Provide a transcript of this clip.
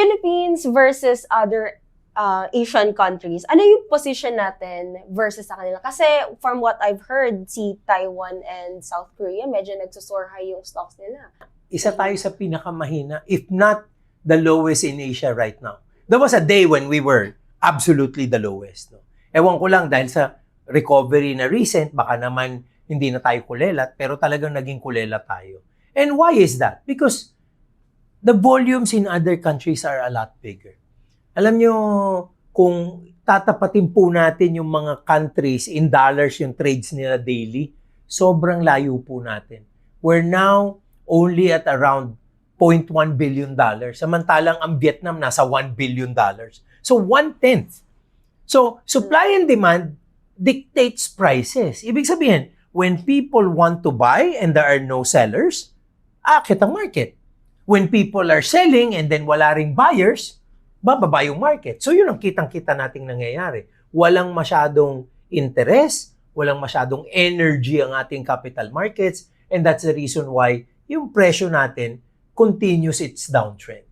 Philippines versus other Asian countries, ano yung position natin versus sa kanila? Kasi from what I've heard, si Taiwan and South Korea, medyo nagsusoar high yung stocks nila. Isa tayo sa pinakamahina, if not the lowest in Asia right now. There was a day when we were absolutely the lowest. No? Ewan ko lang dahil sa recovery na recent, baka naman hindi na tayo kulelat, pero talagang naging kulelat tayo. And why is that? Because the volumes in other countries are a lot bigger. Alam nyo, kung tatapatin po natin yung mga countries in dollars, yung trades nila daily, sobrang layo po natin. We're now only at around $0.1 billion. Samantalang ang Vietnam nasa $1 billion. So, 1/10. So, supply and demand dictates prices. Ibig sabihin, when people want to buy and there are no sellers, aakit ang market. When people are selling and then wala ring buyers, bababa yung market. So, yun ang kitang-kita nating nangyayari. Walang masyadong interest, walang masyadong energy ang ating capital markets, and that's the reason why yung presyo natin continues its downtrend.